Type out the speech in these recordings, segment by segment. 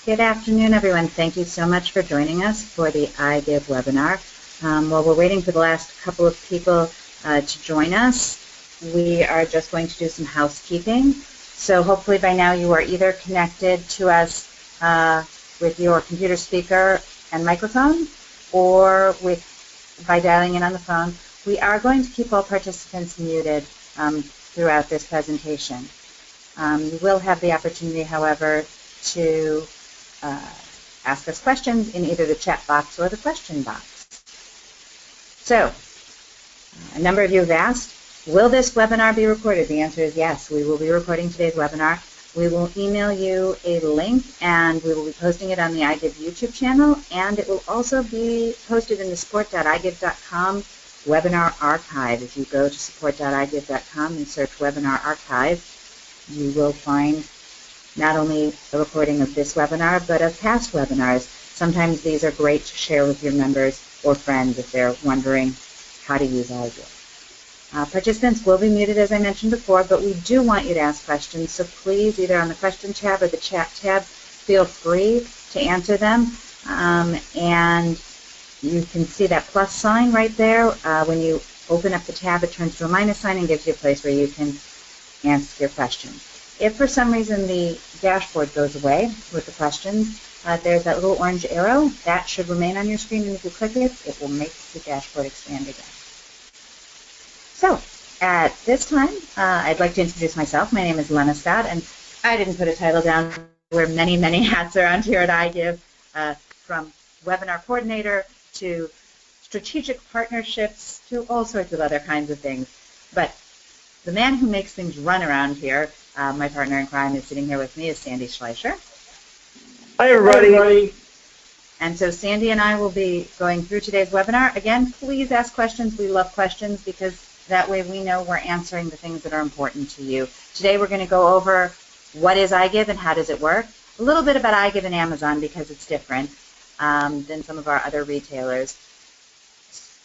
Good afternoon, everyone. Thank you so much for joining us for the iGive webinar. While we're waiting for the last couple of people to join us, we are just going to do some housekeeping. So hopefully by now you are either connected to us with your computer speaker and microphone or by dialing in on the phone. We are going to keep all participants muted throughout this presentation. You will have the opportunity, however, to ask us questions in either the chat box or the question box. So, a number of you have asked, will this webinar be recorded? The answer is yes, we will be recording today's webinar. We will email you a link and we will be posting it on the iGive YouTube channel, and it will also be posted in the support.igive.com webinar archive. If you go to support.igive.com and search webinar archive, you will find not only a recording of this webinar, but of past webinars. Sometimes these are great to share with your members or friends if they're wondering how to use iGive. Participants will be muted, as I mentioned before, but we do want you to ask questions, so please, either on the question tab or the chat tab, feel free to answer them. And you can see that plus sign right there. When you open up the tab, it turns to a minus sign and gives you a place where you can answer your question. If for some reason the dashboard goes away with the questions, there's that little orange arrow. That should remain on your screen, and if you click it, it will make the dashboard expand again. So, at this time, I'd like to introduce myself. My name is Lena Scott, and I didn't put a title down. Wear many, many hats around here at iGive, from webinar coordinator to strategic partnerships to all sorts of other kinds of things. But the man who makes things run around here, my partner in crime is sitting here with me, is Sandy Schleicher. Hi, everybody. And so Sandy and I will be going through today's webinar. Again, please ask questions. We love questions because that way we know we're answering the things that are important to you. Today we're going to go over what is iGive and how does it work. A little bit about iGive and Amazon because it's different than some of our other retailers.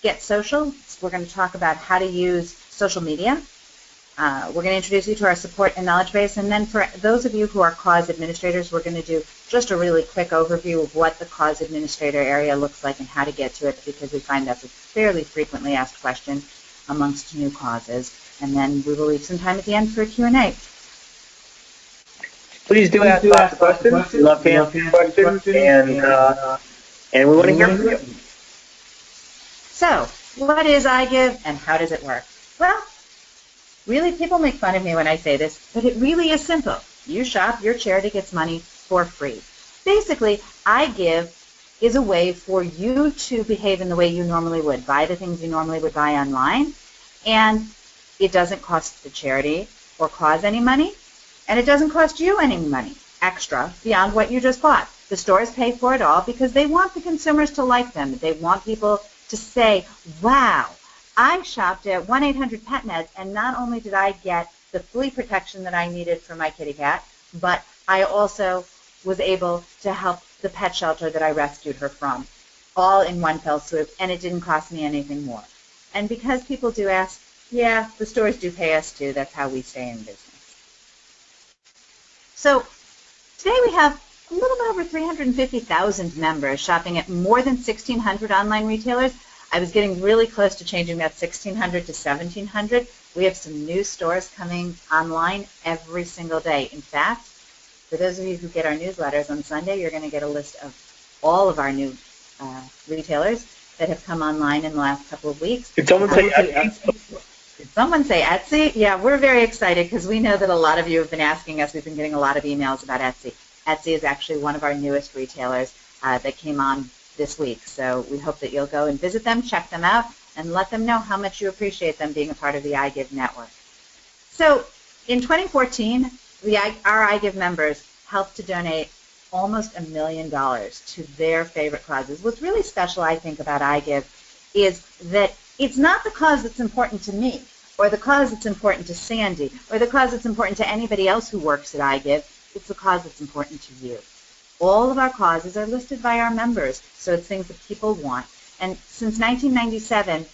Get social. We're going to talk about how to use social media. We're going to introduce you to our support and knowledge base, and then for those of you who are cause administrators, we're going to do just a really quick overview of what the cause administrator area looks like and how to get to it, because we find that's a fairly frequently asked question amongst new causes. And then we will leave some time at the end for a Q&A. Please do ask lots of questions. We love to answer questions, and we want to hear from you. So, what is iGive and how does it work? Well, really, people make fun of me when I say this, but it really is simple. You shop, your charity gets money for free. Basically, iGive is a way for you to behave in the way you normally would, buy the things you normally would buy online, and it doesn't cost the charity or cause any money, and it doesn't cost you any money extra beyond what you just bought. The stores pay for it all because they want the consumers to like them. They want people to say, wow, I shopped at 1-800-PET-MEDS, and not only did I get the flea protection that I needed for my kitty cat, but I also was able to help the pet shelter that I rescued her from, all in one fell swoop, and it didn't cost me anything more. And because people do ask, yeah, the stores do pay us too. That's how we stay in business. So today we have a little bit over 350,000 members shopping at more than 1,600 online retailers. I was getting really close to changing that 1,600 to 1,700. We have some new stores coming online every single day. In fact, for those of you who get our newsletters on Sunday, you're going to get a list of all of our new retailers that have come online in the last couple of weeks. Did someone say Etsy? Did someone say Etsy? Yeah, we're very excited because we know that a lot of you have been asking us. We've been getting a lot of emails about Etsy. Etsy is actually one of our newest retailers that came on this week. So we hope that you'll go and visit them, check them out, and let them know how much you appreciate them being a part of the iGive network. So in 2014, our iGive members helped to donate almost $1 million to their favorite causes. What's really special, I think, about iGive is that it's not the cause that's important to me, or the cause that's important to Sandy, or the cause that's important to anybody else who works at iGive. It's the cause that's important to you. All of our causes are listed by our members, so it's things that people want. And since 1997,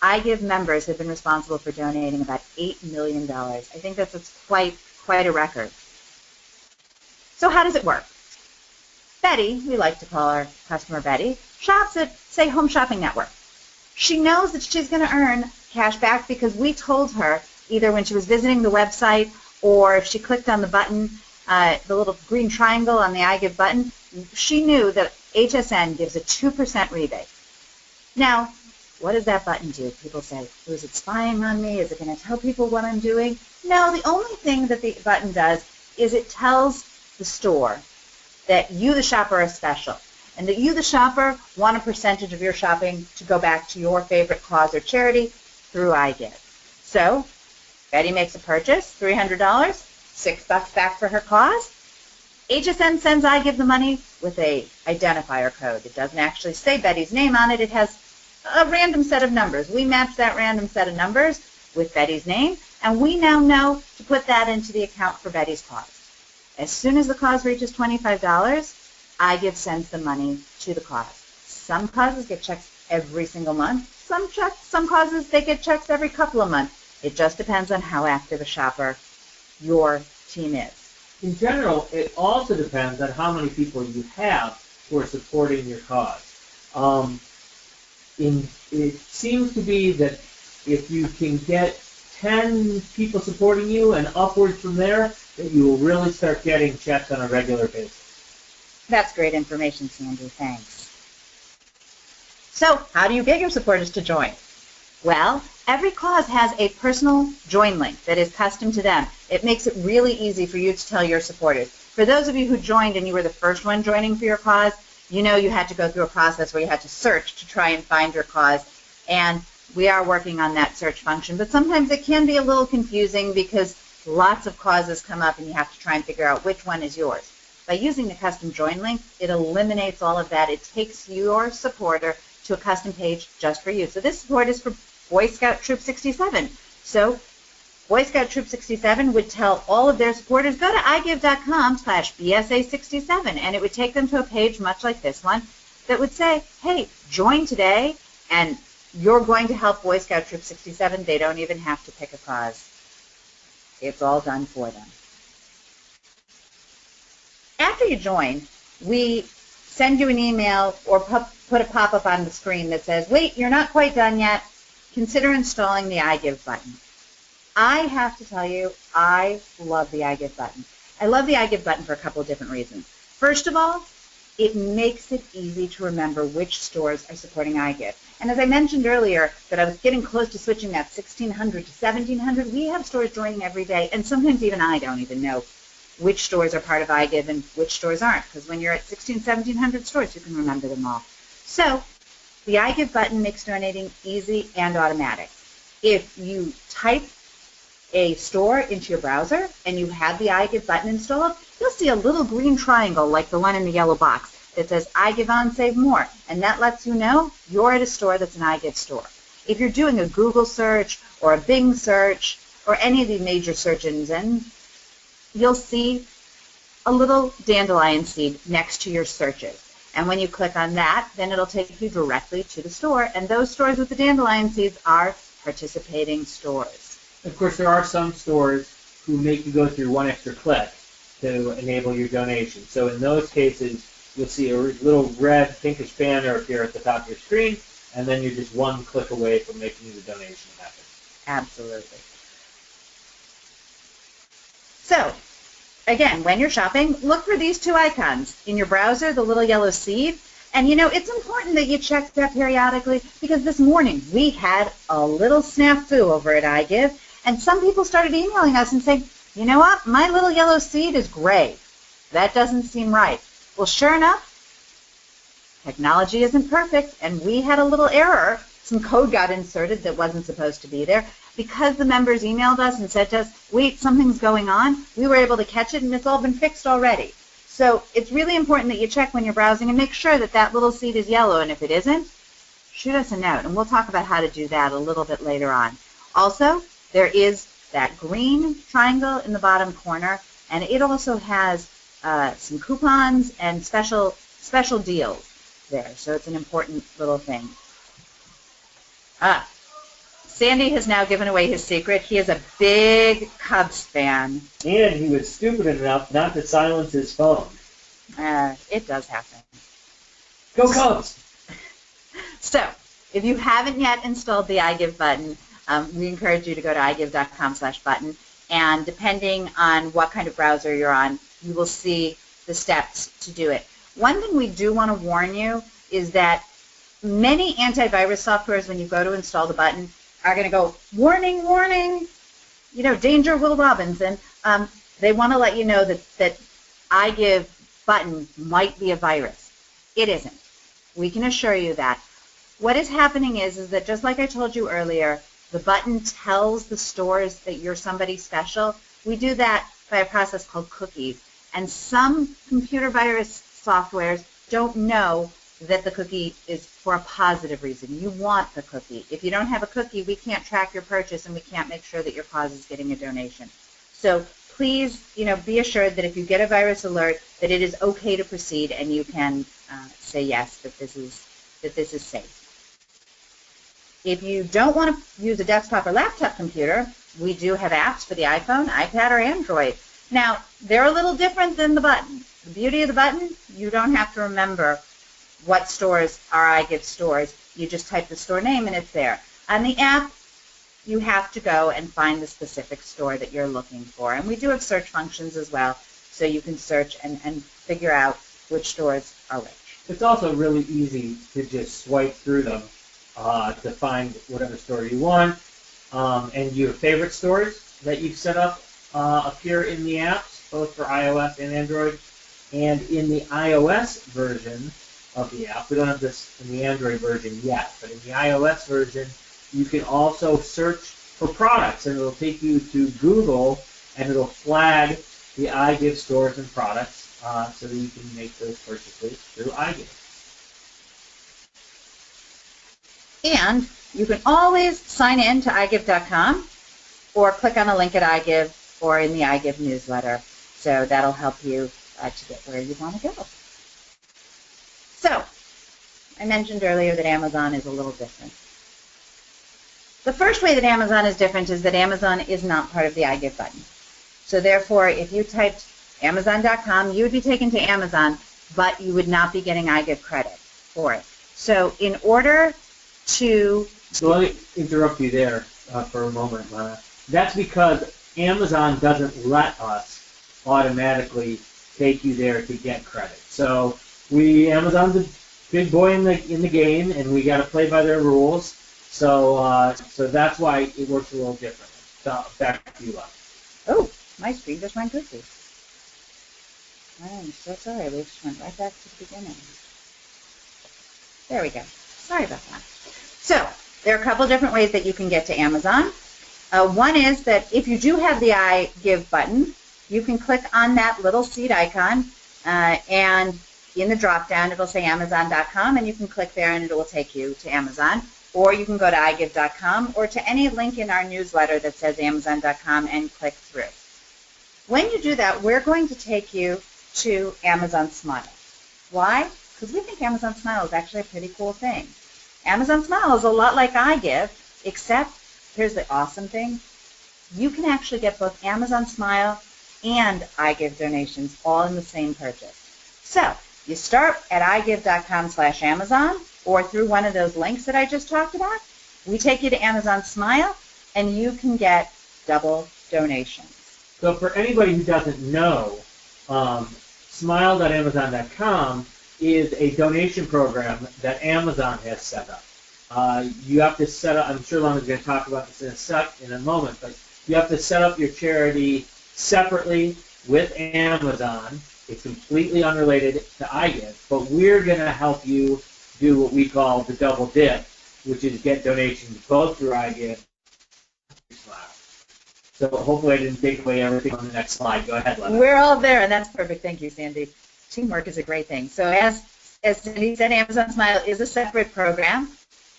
iGive members have been responsible for donating about $8 million. I think that's quite a record. So how does it work? Betty, we like to call our customer Betty, shops at, say, Home Shopping Network. She knows that she's going to earn cash back because we told her either when she was visiting the website or if she clicked on the button, the little green triangle on the iGive button, she knew that HSN gives a 2% rebate. Now, what does that button do? People say, oh, is it spying on me? Is it going to tell people what I'm doing? No, the only thing that the button does is it tells the store that you, the shopper, are special, and that you, the shopper, want a percentage of your shopping to go back to your favorite cause or charity through iGive. So, Betty makes a purchase, $300, $6 back for her cause. HSN sends iGive the money with a identifier code. It doesn't actually say Betty's name on it. It has a random set of numbers. We match that random set of numbers with Betty's name, and we now know to put that into the account for Betty's cause. As soon as the cause reaches $25, iGive sends the money to the cause. Some causes get checks every single month. Some causes, they get checks every couple of months. It just depends on how active a shopper your team is. In general, it also depends on how many people you have who are supporting your cause. It seems to be that if you can get 10 people supporting you and upwards from there, that you will really start getting checks on a regular basis. That's great information, Sandy. Thanks. So, how do you get your supporters to join? Well, every cause has a personal join link that is custom to them. It makes it really easy for you to tell your supporters. For those of you who joined and you were the first one joining for your cause, you know you had to go through a process where you had to search to try and find your cause, and we are working on that search function, but sometimes it can be a little confusing because lots of causes come up and you have to try and figure out which one is yours. By using the custom join link, it eliminates all of that. It takes your supporter to a custom page just for you. So this support is for Boy Scout Troop 67. So Boy Scout Troop 67 would tell all of their supporters, go to igive.com/BSA67, and it would take them to a page much like this one that would say, hey, join today, and you're going to help Boy Scout Troop 67. They don't even have to pick a cause. It's all done for them. After you join, we send you an email or put a pop-up on the screen that says, wait, you're not quite done yet. Consider installing the iGive button. I have to tell you, I love the iGive button. I love the iGive button for a couple of different reasons. First of all, it makes it easy to remember which stores are supporting iGive. And as I mentioned earlier that I was getting close to switching that 1,600 to 1,700, we have stores joining every day, and sometimes even I don't even know which stores are part of iGive and which stores aren't, because when you're at 1,700 stores, you can remember them all. So the iGive button makes donating easy and automatic. If you type a store into your browser and you have the iGive button installed, you'll see a little green triangle like the one in the yellow box that says iGive on Save More, and that lets you know you're at a store that's an iGive store. If you're doing a Google search or a Bing search or any of the major search engines, you'll see a little dandelion seed next to your searches. And when you click on that, then it'll take you directly to the store, and those stores with the dandelion seeds are participating stores. Of course, there are some stores who make you go through one extra click to enable your donation. So in those cases, you'll see a little red pinkish banner appear at the top of your screen, and then you're just one click away from making the donation happen. Absolutely. So, again, when you're shopping, look for these two icons. In your browser, the little yellow seed. And, you know, it's important that you check that periodically because this morning we had a little snafu over at iGive, and some people started emailing us and saying, you know what, my little yellow seed is gray. That doesn't seem right. Well, sure enough, technology isn't perfect, and we had a little error. Some code got inserted that wasn't supposed to be there. Because the members emailed us and said to us, wait, something's going on, we were able to catch it, and it's all been fixed already. So it's really important that you check when you're browsing and make sure that that little seed is yellow, and if it isn't, shoot us a note, and we'll talk about how to do that a little bit later on. Also, there is that green triangle in the bottom corner, and it also has some coupons and special deals there, so it's an important little thing. Sandy has now given away his secret. He is a big Cubs fan. And he was stupid enough not to silence his phone. It does happen. Go Cubs! So, if you haven't yet installed the iGive button, we encourage you to go to igive.com/button, and depending on what kind of browser you're on, you will see the steps to do it. One thing we do want to warn you is that many antivirus softwares, when you go to install the button, are going to go, warning, warning, danger, Will Robbins, and they want to let you know that iGive button might be a virus. It isn't. We can assure you that. What is happening is that just like I told you earlier, the button tells the stores that you're somebody special. We do that by a process called cookies. And some computer virus softwares don't know that the cookie is for a positive reason. You want the cookie. If you don't have a cookie, we can't track your purchase and we can't make sure that your cause is getting a donation. So please, be assured that if you get a virus alert, that it is okay to proceed and you can say yes, that this is safe. If you don't want to use a desktop or laptop computer, we do have apps for the iPhone, iPad, or Android. Now, they're a little different than the button. The beauty of the button, you don't have to remember what stores are iGive stores. You just type the store name and it's there. On the app, you have to go and find the specific store that you're looking for. And we do have search functions as well, so you can search and figure out which stores are which. It's also really easy to just swipe through them to find whatever store you want. And your favorite stores that you've set up appear in the apps, both for iOS and Android. And in the iOS version of the app, we don't have this in the Android version yet, but in the iOS version, you can also search for products, and it'll take you to Google, and it'll flag the iGive stores and products so that you can make those purchases through iGive. And you can always sign in to iGive.com or click on a link at iGive or in the iGive newsletter. So that'll help you to get where you want to go. So, I mentioned earlier that Amazon is a little different. The first way that Amazon is different is that Amazon is not part of the iGive button. So therefore, if you typed Amazon.com, you would be taken to Amazon, but you would not be getting iGive credit for it. So in order to... So let me interrupt you there for a moment, Lana. That's because Amazon doesn't let us automatically take you there to get credit. So Amazon's a big boy in the game, and we got to play by their rules. So that's why it works a little differently. So back to you, Lana. Oh, my screen just went goofy. I'm so sorry. We just went right back to the beginning. There we go. Sorry about that. So there are a couple different ways that you can get to Amazon. One is that if you do have the iGive button, you can click on that little seed icon, and in the drop-down it'll say Amazon.com, and you can click there and it will take you to Amazon. Or you can go to iGive.com or to any link in our newsletter that says Amazon.com and click through. When you do that, we're going to take you to Amazon Smile. Why? Because we think Amazon Smile is actually a pretty cool thing. Amazon Smile is a lot like iGive, except here's the awesome thing. You can actually get both Amazon Smile and iGive donations all in the same purchase. So you start at iGive.com/Amazon or through one of those links that I just talked about. We take you to Amazon Smile, and you can get double donations. So for anybody who doesn't know, smile.amazon.com is a donation program that Amazon has set up. You have to set up, I'm sure Lana's going to talk about this in a moment, but you have to set up your charity separately with Amazon. It's completely unrelated to iGive, but we're going to help you do what we call the double dip, which is get donations both through iGive and Smile. So hopefully I didn't take away everything on the next slide. Go ahead, Lana. We're all there, and that's perfect. Thank you, Sandy. Teamwork is a great thing. So as Sandy said, Amazon Smile is a separate program.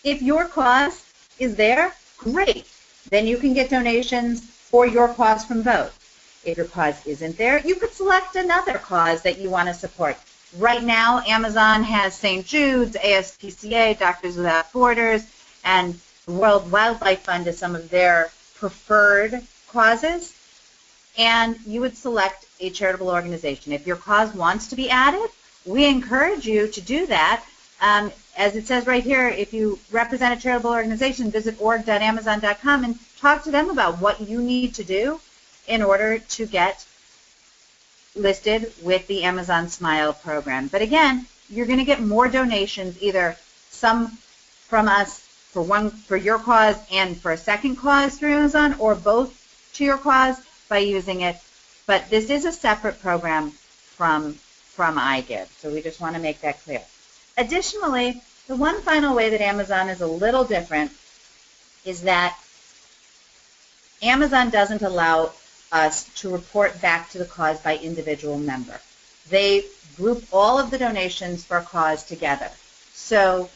If your cause is there, great. Then you can get donations for your cause from both. If your cause isn't there, you could select another cause that you want to support. Right now, Amazon has St. Jude's, ASPCA, Doctors Without Borders, and the World Wildlife Fund as some of their preferred causes. and you would select a charitable organization. If your cause wants to be added, we encourage you to do that. As it says right here, if you represent a charitable organization, visit org.amazon.com and talk to them about what you need to do in order to get listed with the Amazon Smile program. But again, you're going to get more donations, either some from us for your cause and for a second cause through Amazon, or both to your cause by using it. But this is a separate program from iGive, so we just want to make that clear. Additionally, the one final way that Amazon is a little different is that Amazon doesn't allow us to report back to the cause by individual member. They group all of the donations for a cause together. So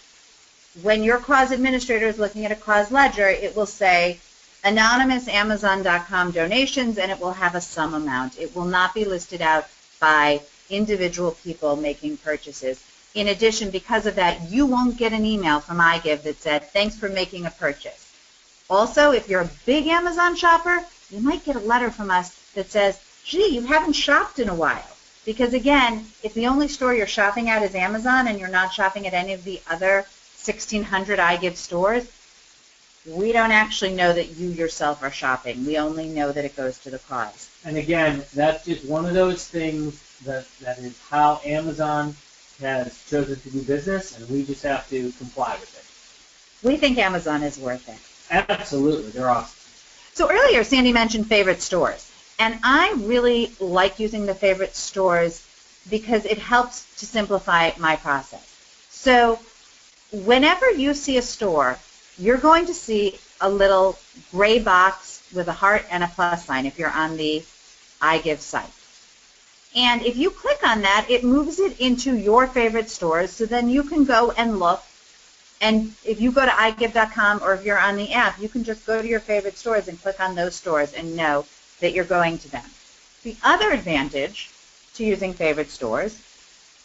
when your cause administrator is looking at a cause ledger, it will say anonymous Amazon.com donations, and it will have a sum amount. It will not be listed out by individual people making purchases. In addition, because of that, you won't get an email from iGive that said, thanks for making a purchase. Also, if you're a big Amazon shopper, you might get a letter from us that says, gee, you haven't shopped in a while. Because again, if the only store you're shopping at is Amazon and you're not shopping at any of the other 1,600 iGive stores, we don't actually know that you yourself are shopping. We only know that it goes to the cause. And again, that's just one of those things that is how Amazon has chosen to do business, and we just have to comply with it. We think Amazon is worth it. Absolutely, they're awesome. So earlier, Sandy mentioned favorite stores, and I really like using the favorite stores because it helps to simplify my process. So whenever you see a store, you're going to see a little gray box with a heart and a plus sign if you're on the iGive site. And if you click on that, it moves it into your favorite stores, so then you can go and look. And if you go to iGive.com or if you're on the app, you can just go to your favorite stores and click on those stores and know that you're going to them. The other advantage to using favorite stores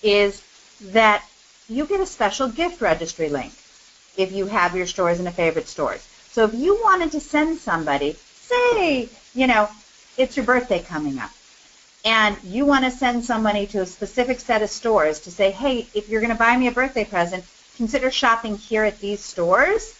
is that you get a special gift registry link if you have your stores in a favorite stores. So if you wanted to send somebody, say, it's your birthday coming up, and you want to send somebody to a specific set of stores to say, hey, if you're going to buy me a birthday present, consider shopping here at these stores,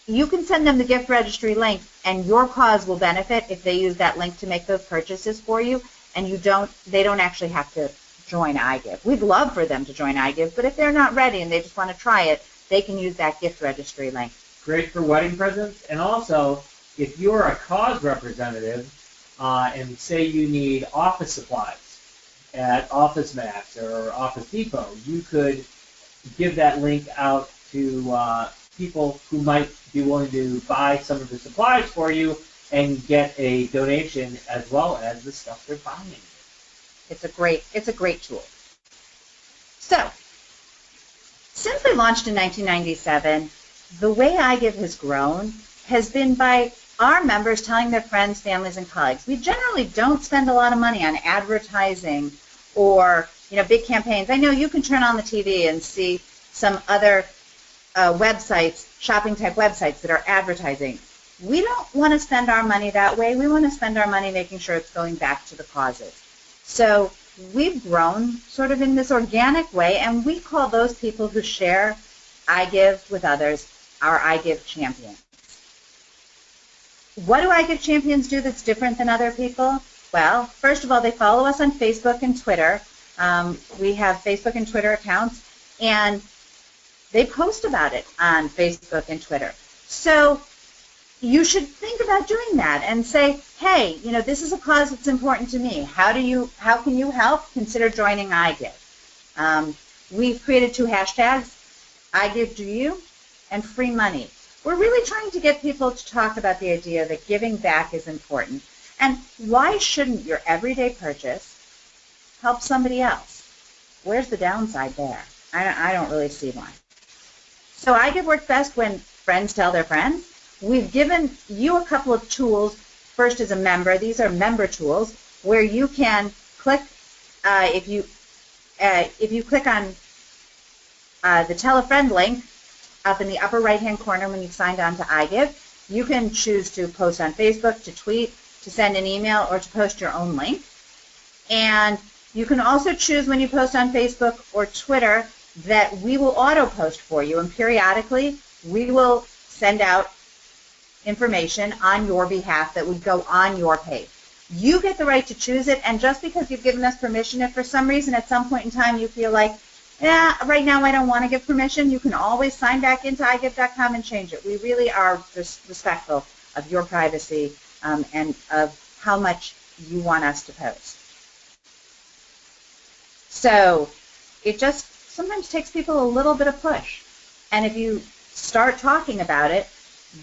you can send them the gift registry link, and your cause will benefit if they use that link to make those purchases for you, and they don't actually have to join iGive. We'd love for them to join iGive, but if they're not ready and they just want to try it, they can use that gift registry link. Great for wedding presents, and also if you're a cause representative and say you need office supplies at Office Max or Office Depot, you could give that link out to people who might be willing to buy some of the supplies for you and get a donation as well as the stuff they're buying. It's a great tool. So, since we launched in 1997, the way iGive has grown has been by our members telling their friends, families, and colleagues. We generally don't spend a lot of money on advertising or big campaigns. I know you can turn on the TV and see some other websites, shopping type websites that are advertising. We don't want to spend our money that way. We want to spend our money making sure it's going back to the causes. So we've grown sort of in this organic way, and we call those people who share iGive with others our iGive champions. What do iGive champions do that's different than other people? Well, first of all, they follow us on Facebook and Twitter. We have Facebook and Twitter accounts, and they post about it on Facebook and Twitter. So you should think about doing that and say, hey, this is a cause that's important to me. How can you help? Consider joining iGive. We've created 2 hashtags, iGiveDoYou and free money. We're really trying to get people to talk about the idea that giving back is important. And why shouldn't your everyday purchase help somebody else? Where's the downside there? I don't really see one. So iGive works best when friends tell their friends. We've given you a couple of tools. First, as a member, these are member tools where you can click. If you click on the Tell a Friend link up in the upper right-hand corner when you've signed on to iGive, you can choose to post on Facebook, to tweet, to send an email or to post your own link. And you can also choose when you post on Facebook or Twitter that we will auto-post for you, and periodically we will send out information on your behalf that would go on your page. You get the right to choose it, and just because you've given us permission, if for some reason at some point in time you feel like, yeah, right now I don't want to give permission, you can always sign back into iGive.com and change it. We really are respectful of your privacy and of how much you want us to post. So it just sometimes takes people a little bit of push. And if you start talking about it,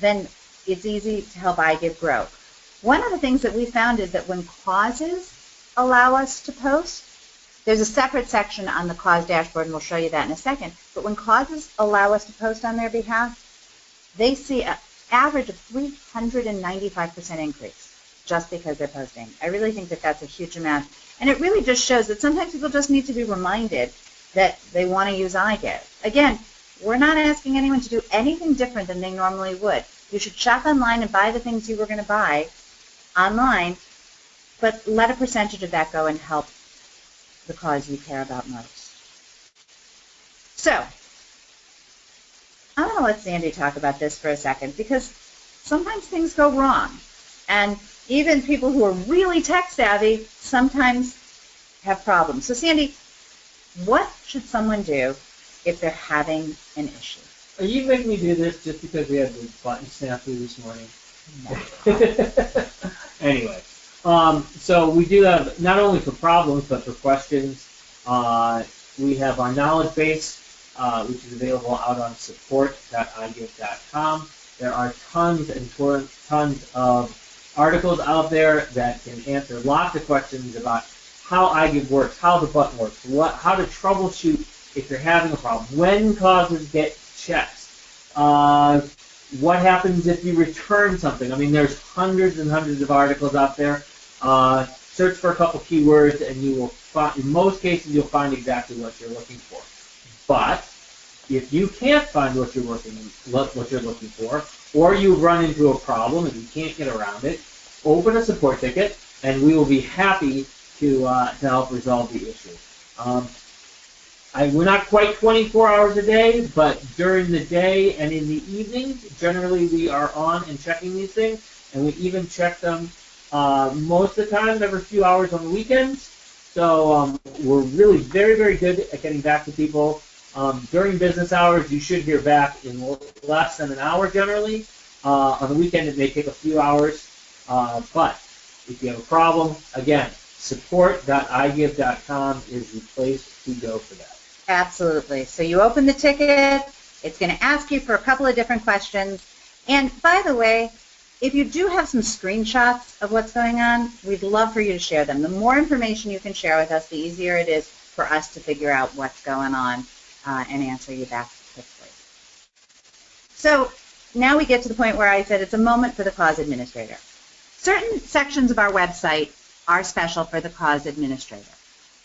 then it's easy to help iGive grow. One of the things that we found is that when causes allow us to post, there's a separate section on the cause dashboard, and we'll show you that in a second, but when causes allow us to post on their behalf, they see an average of 395% increase just because they're posting. I really think that that's a huge amount. And it really just shows that sometimes people just need to be reminded that they want to use iGive. Again, we're not asking anyone to do anything different than they normally would. You should shop online and buy the things you were going to buy online, but let a percentage of that go and help the cause you care about most. So, I'm going to let Sandy talk about this for a second, because sometimes things go wrong. And even people who are really tech savvy sometimes have problems. So Sandy, what should someone do if they're having an issue? Are you making me do this just because we had the button snafu this morning? No. Anyway, so we do have, not only for problems, but for questions, we have our knowledge base, which is available out on support.igive.com. There are tons and tons of articles out there that can answer lots of questions about how iGive works, how the button works, how to troubleshoot if you're having a problem, when causes get checked, what happens if you return something. I mean, there's hundreds and hundreds of articles out there. Search for a couple keywords, and you will find, in most cases, you'll find exactly what you're looking for. But if you can't find what you're looking for, or you run into a problem and you can't get around it, open a support ticket, and we will be happy to help resolve the issue. We're not quite 24 hours a day, but during the day and in the evening, generally we are on and checking these things, and we even check them most of the time, every few hours on the weekends. So we're really very, very good at getting back to people. During business hours, you should hear back in less than an hour generally. On the weekend, it may take a few hours, but if you have a problem, again, support.igive.com is the place to go for that. Absolutely. So you open the ticket, it's going to ask you for a couple of different questions. And by the way, if you do have some screenshots of what's going on, we'd love for you to share them. The more information you can share with us, the easier it is for us to figure out what's going on and answer you back quickly. So now we get to the point where I said it's a moment for the cause administrator. Certain sections of our website are special for the cause administrator.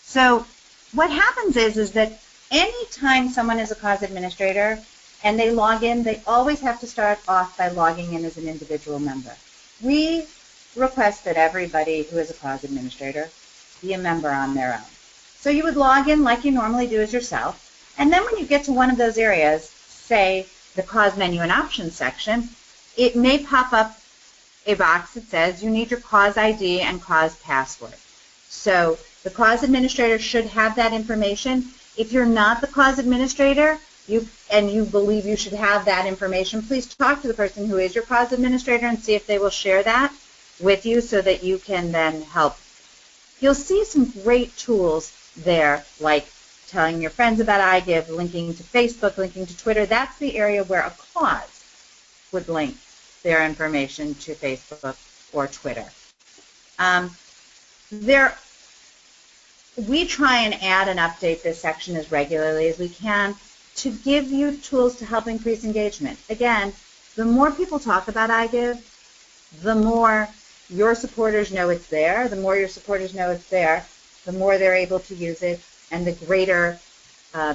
So what happens is that anytime someone is a cause administrator and they log in, they always have to start off by logging in as an individual member. We request that everybody who is a cause administrator be a member on their own. So you would log in like you normally do as yourself, and then when you get to one of those areas, say the cause menu and options section, it may pop up a box that says you need your cause ID and cause password. So the cause administrator should have that information. If you're not the cause administrator and you believe you should have that information, please talk to the person who is your cause administrator and see if they will share that with you so that you can then help. You'll see some great tools there, like telling your friends about iGive, linking to Facebook, linking to Twitter. That's the area where a cause would link their information to Facebook or Twitter. We try and add and update this section as regularly as we can to give you tools to help increase engagement. Again, the more people talk about iGive, the more your supporters know it's there. The more your supporters know it's there, the more they're able to use it, and the greater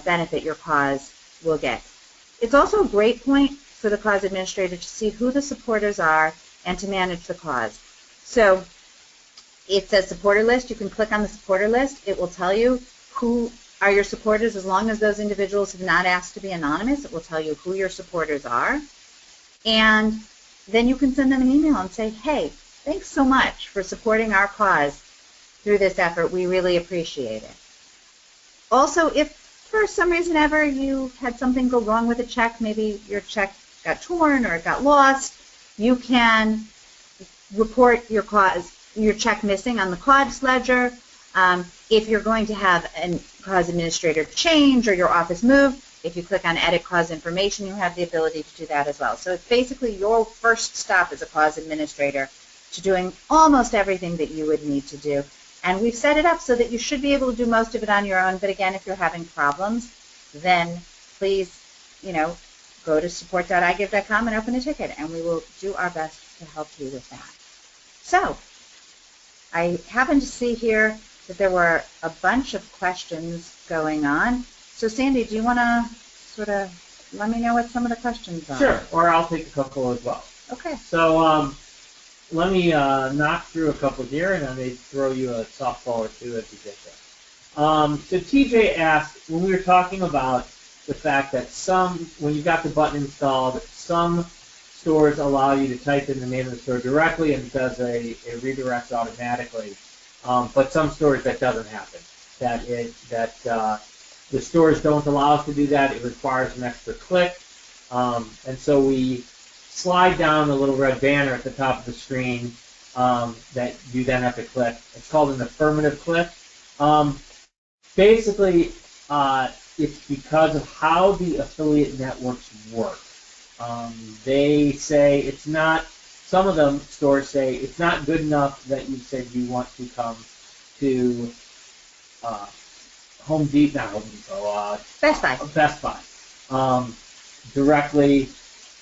benefit your cause will get. It's also a great point for the cause administrator to see who the supporters are and to manage the cause. So it's a supporter list. You can click on the supporter list. It will tell you who are your supporters. As long as those individuals have not asked to be anonymous, it will tell you who your supporters are. And then you can send them an email and say, hey, thanks so much for supporting our cause through this effort. We really appreciate it. Also, if for some reason ever you had something go wrong with a check, maybe your check got torn or it got lost, you can report your check missing on the cause ledger. If you're going to have a cause administrator change or your office move, if you click on Edit Cause Information, you have the ability to do that as well. So it's basically your first stop as a cause administrator to doing almost everything that you would need to do. And we've set it up so that you should be able to do most of it on your own. But again, if you're having problems, then please, go to support.igive.com and open a ticket, and we will do our best to help you with that. So I happen to see here that there were a bunch of questions going on. So Sandy, do you want to sort of let me know what some of the questions are? Sure, or I'll take a couple as well. Okay. So let me knock through a couple here, and I may throw you a softball or two as you get there. So TJ asked, when we were talking about the fact that when you got the button installed, some stores allow you to type in the name of the store directly and it does a redirect automatically. But some stores that doesn't happen. The stores don't allow us to do that. It requires an extra click. And so we slide down the little red banner at the top of the screen that you then have to click. It's called an affirmative click. Basically, it's because of how the affiliate networks work. They say it's not, some of them stores say it's not good enough that you said you want to come to Best Buy directly,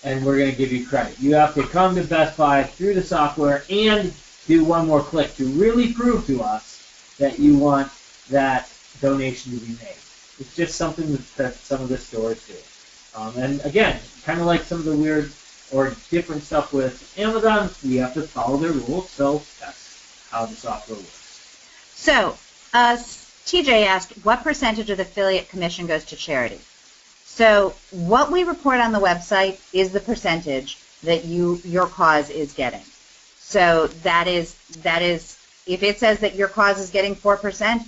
and we're going to give you credit. You have to come to Best Buy through the software and do one more click to really prove to us that you want that donation to be made. It's just something that some of the stores do. And again, kind of like some of the weird or different stuff with Amazon, we have to follow their rules, so that's how the software works. So, TJ asked, what percentage of the affiliate commission goes to charity? So, what we report on the website is the percentage that your cause is getting. So that is, if it says that your cause is getting 4%,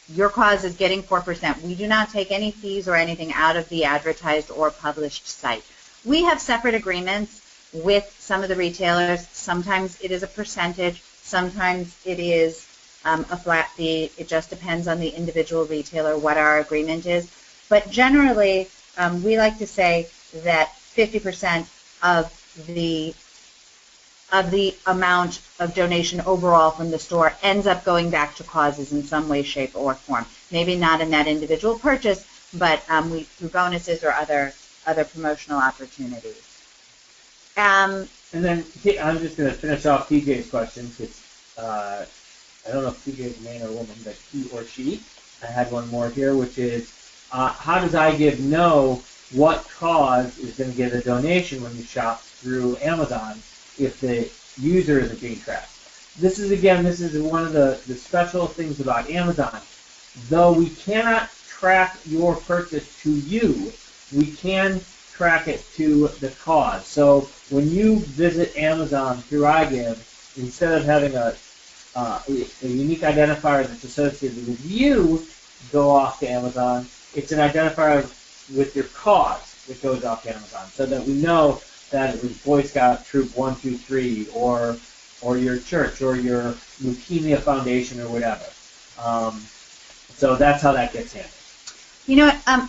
your cause is getting 4%. We do not take any fees or anything out of the advertised or published site. We have separate agreements with some of the retailers. Sometimes it is a percentage. Sometimes it is a flat fee. It just depends on the individual retailer what our agreement is. But generally, we like to say that 50% of the amount of donation overall from the store ends up going back to causes in some way, shape, or form. Maybe not in that individual purchase, but through bonuses or other promotional opportunities. And then I'm just going to finish off TJ's question because I don't know if TJ is a man or a woman, but he or she. I had one more here, which is how does iGive know what cause is going to get a donation when you shop through Amazon if the user isn't being tracked? This is one of the special things about Amazon. Though we cannot track your purchase to you, we can track it to the cause. So when you visit Amazon through iGive, instead of having a unique identifier that's associated with you go off to Amazon, it's an identifier with your cause that goes off to Amazon, so that we know that it was Boy Scout Troop 123 or your church or your Leukemia Foundation or whatever. So that's how that gets handled. You know what,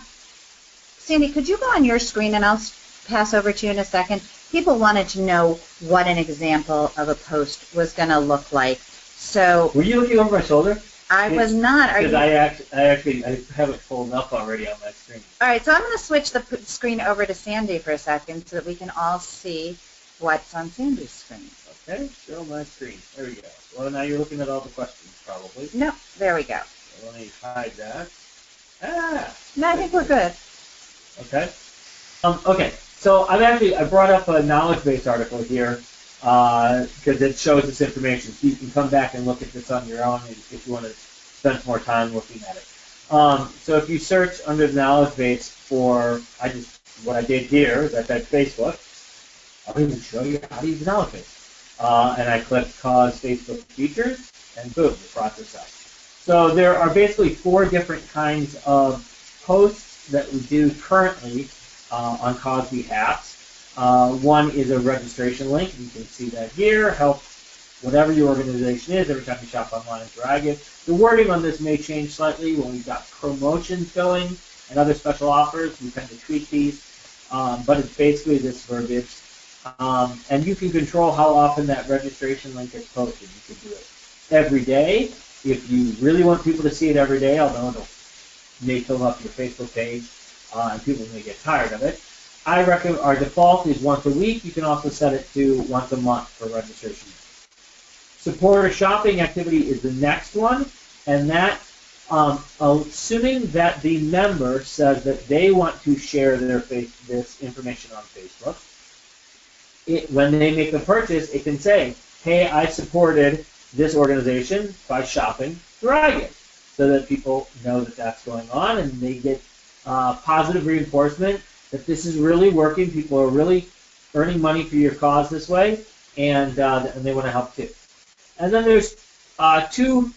Sandy, could you go on your screen and I'll pass over to you in a second? People wanted to know what an example of a post was going to look like. So were you looking over my shoulder? I was not. Are you? Because I have it pulled up already on my screen. All right, so I'm going to switch the screen over to Sandy for a second so that we can all see what's on Sandy's screen. Okay, show my screen. There we go. Well, now you're looking at all the questions, probably. No, there we go. So let me hide that. No, I think we're good. Okay. Okay. So I brought up a knowledge base article here because it shows this information. So you can come back and look at this on your own if you want to spend some more time looking at it. So if you search under the knowledge base for, what I did here, that Facebook, I'll even show you how to use the knowledge base. And I click Cause Facebook Features, and boom, it brought this up. So there are basically 4 different kinds of posts that we do currently on Cause behalf. One is a registration link. You can see that here. Help whatever your organization is every time you shop online through iGive. The wording on this may change slightly when we've got promotions going and other special offers. We tend to tweak these, but it's basically this verbiage. And you can control how often that registration link is posted. You can do it every day if you really want people to see it every day, although it may fill up your Facebook page and people may get tired of it. I recommend our default is once a week. You can also set it to once a month for registration. Supporter shopping activity is the next one, and that, assuming that the member says that they want to share this information on Facebook, when they make a purchase, it can say, hey, I supported this organization by shopping through iGive, so that people know that that's going on, and they get positive reinforcement that this is really working. People are really earning money for your cause this way, and they want to help too. And then there's two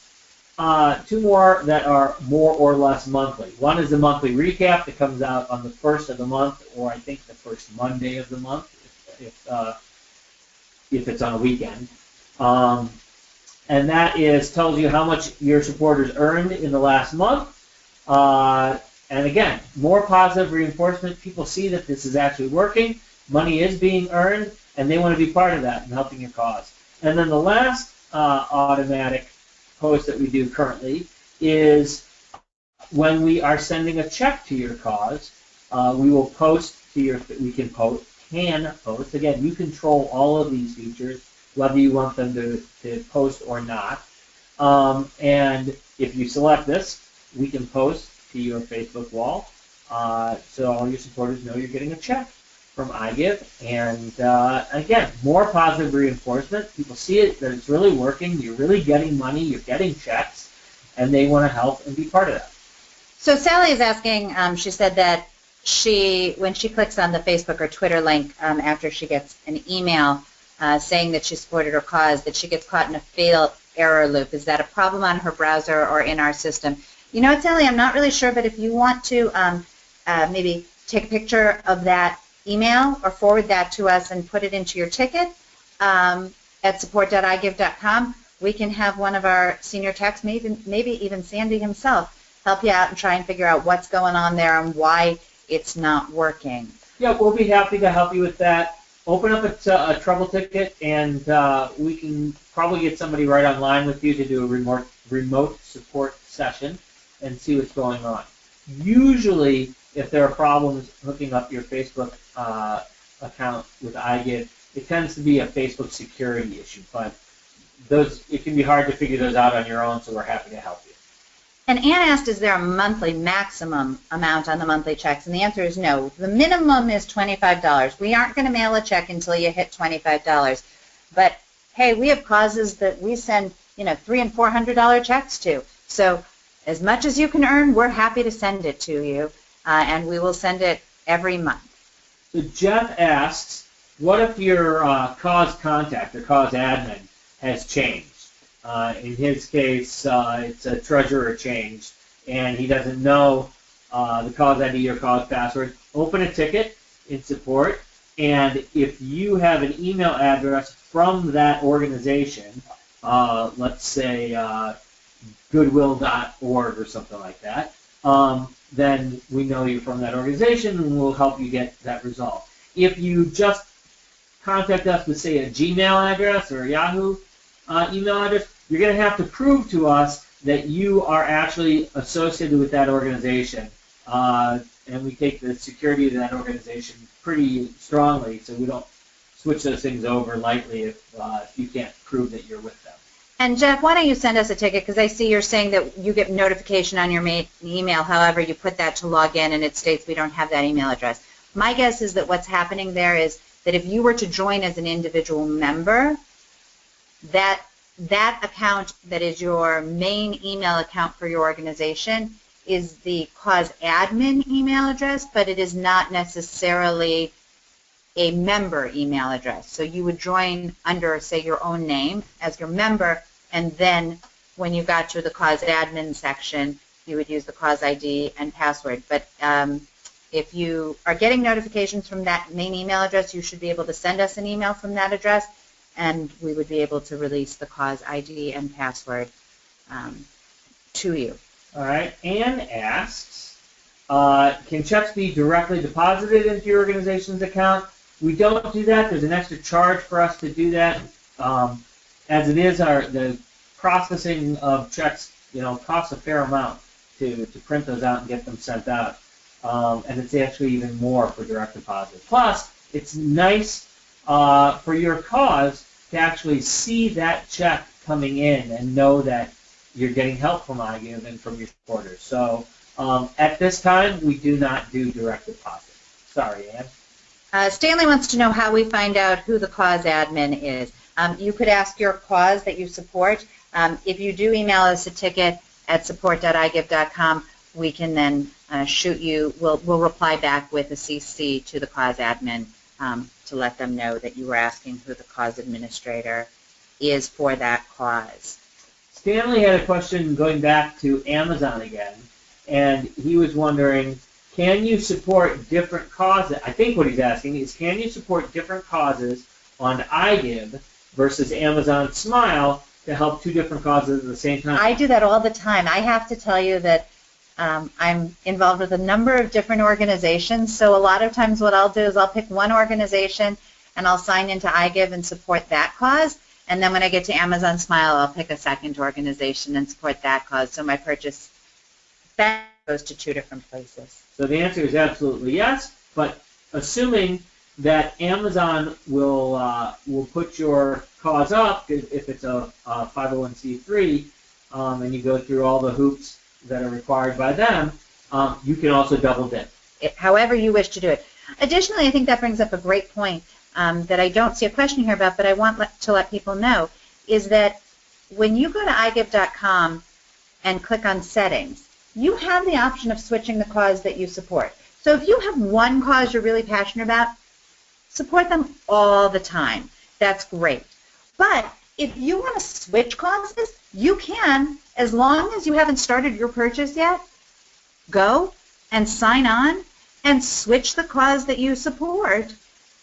more that are more or less monthly. One is the monthly recap that comes out on the first of the month, or I think the first Monday of the month, if it's on a weekend. And that tells you how much your supporters earned in the last month. And again, more positive reinforcement. People see that this is actually working, money is being earned, and they want to be part of that and helping your cause. And then the last automatic post that we do currently is when we are sending a check to your cause, we will post to your, can post. Again, you control all of these features, whether you want them to post or not. And if you select this, we can post to your Facebook wall, so all your supporters know you're getting a check from iGive. And again, more positive reinforcement. People see it, that it's really working. You're really getting money. You're getting checks, and they want to help and be part of that. So Sally is asking, she said that when she clicks on the Facebook or Twitter link after she gets an email saying that she supported her cause, that she gets caught in a fatal error loop. Is that a problem on her browser or in our system? You know what, Sally, I'm not really sure, but if you want to maybe take a picture of that email or forward that to us and put it into your ticket at support.igive.com, we can have one of our senior techs, maybe even Sandy himself, help you out and try and figure out what's going on there and why it's not working. Yeah, we'll be happy to help you with that. Open up a trouble ticket, and we can probably get somebody right online with you to do a remote support session and see what's going on. Usually, if there are problems hooking up your Facebook account with iGive, it tends to be a Facebook security issue, but it can be hard to figure those out on your own, so we're happy to help you. And Ann asked, is there a monthly maximum amount on the monthly checks? And the answer is no. The minimum is $25. We aren't going to mail a check until you hit $25. But, hey, we have causes that we send, $300 and $400 checks to. So as much as you can earn, we're happy to send it to you, and we will send it every month. So Jeff asks, what if your cause contact or cause admin has changed? In his case, it's a treasurer change, and he doesn't know the cause ID or cause password. Open a ticket in support, and if you have an email address from that organization, let's say goodwill.org or something like that, then we know you're from that organization, and we'll help you get that resolved. If you just contact us with, say, a Gmail address or a Yahoo email address, you're going to have to prove to us that you are actually associated with that organization, and we take the security of that organization pretty strongly, so we don't switch those things over lightly if you can't prove that you're with them. And Jeff, why don't you send us a ticket, because I see you're saying that you get notification on your email, however you put that to log in, and it states we don't have that email address. My guess is that what's happening there is that if you were to join as an individual member, that account that is your main email account for your organization is the cause admin email address, but it is not necessarily a member email address. So you would join under, say, your own name as your member, and then when you got to the cause admin section, you would use the cause ID and password. But if you are getting notifications from that main email address, you should be able to send us an email from that address, and we would be able to release the cause ID and password to you. All right. Anne asks, can checks be directly deposited into your organization's account? We don't do that. There's an extra charge for us to do that. As it is, the processing of checks, costs a fair amount to print those out and get them sent out. And it's actually even more for direct deposit. Plus, it's nice for your cause to actually see that check coming in and know that you're getting help from iGive and from your supporters. So at this time, we do not do direct deposit. Sorry, Ann. Stanley wants to know how we find out who the cause admin is. You could ask your cause that you support. If you do email us a ticket at support.igive.com, we can then shoot you. We'll reply back with a CC to the cause admin to let them know that you were asking who the cause administrator is for that cause. Stanley had a question going back to Amazon again, and he was wondering, can you support different causes? I think what he's asking is, can you support different causes on iGive versus Amazon Smile to help two different causes at the same time? I do that all the time. I have to tell you that I'm involved with a number of different organizations, so a lot of times what I'll do is I'll pick one organization and I'll sign into iGive and support that cause, and then when I get to Amazon Smile, I'll pick a second organization and support that cause, so my purchase that goes to two different places. So the answer is absolutely yes, but assuming that Amazon will put your cause up if it's a 501c3, and you go through all the hoops that are required by them, you can also double dip. However you wish to do it. Additionally, I think that brings up a great point that I don't see a question here about, but I want to let people know, is that when you go to iGive.com and click on settings, you have the option of switching the cause that you support. So if you have one cause you're really passionate about, support them all the time. That's great. But if you want to switch causes, you can, as long as you haven't started your purchase yet. Go and sign on and switch the cause that you support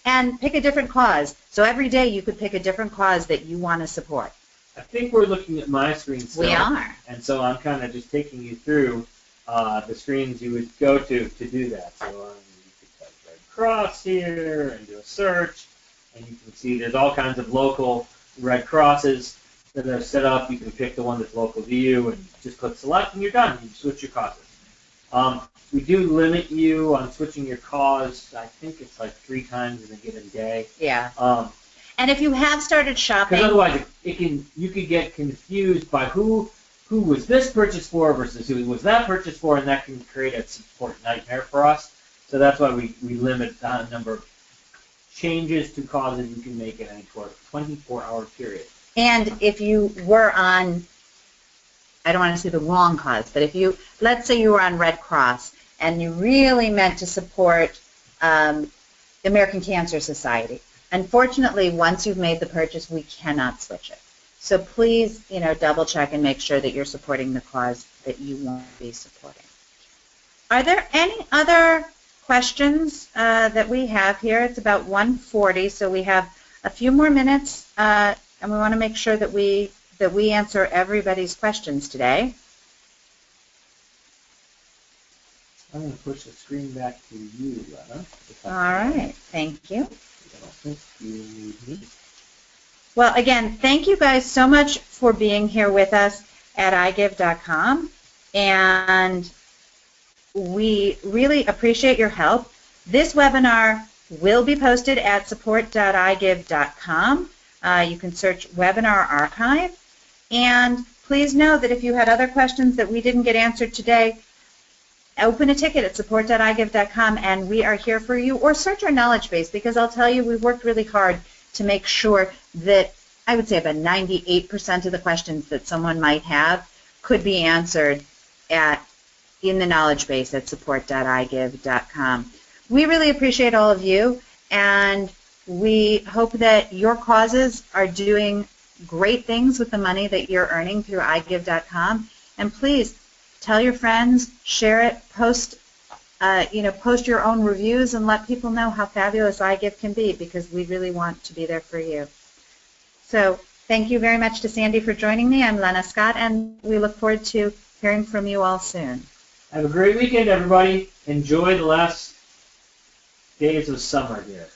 and pick a different cause. So every day you could pick a different cause that you want to support. I think we're looking at my screen still. We are. And so I'm kind of just taking you through the screens you would go to do that. So you could type Red Cross here and do a search, and you can see there's all kinds of local Red Crosses that are set up. You can pick the one that's local to you and just click select, and you're done. You switch your causes. We do limit you on switching your cause. I think it's like 3 times in a given day. Yeah. And if you have started shopping, because otherwise you could get confused by who was this purchase for versus who was that purchase for, and that can create a support nightmare for us. So that's why we limit the number of changes to causes you can make in any 24-hour period. and if you were on, I don't want to say the wrong cause, but if you, let's say you were on Red Cross and you really meant to support the American Cancer Society, unfortunately, once you've made the purchase, we cannot switch it. So please, double check and make sure that you're supporting the cause that you want to be supporting. Are there any other questions that we have here? It's about 1:40, so we have a few more minutes, and we want to make sure that we answer everybody's questions today. I'm going to push the screen back to you, Lena. All right, thank you. I don't think you need me. Well, again, thank you guys so much for being here with us at iGive.com, and we really appreciate your help. This webinar will be posted at support.igive.com. You can search Webinar Archive, and please know that if you had other questions that we didn't get answered today, open a ticket at support.igive.com, and we are here for you. Or search our knowledge base, because I'll tell you, we've worked really hard to make sure that I would say about 98% of the questions that someone might have could be answered in the knowledge base at support.igive.com. We really appreciate all of you, and we hope that your causes are doing great things with the money that you're earning through iGive.com. And please tell your friends, share it, post your own reviews, and let people know how fabulous iGive can be, because we really want to be there for you. So thank you very much to Sandy for joining me. I'm Lena Scott, and we look forward to hearing from you all soon. Have a great weekend, everybody. Enjoy the last days of summer here.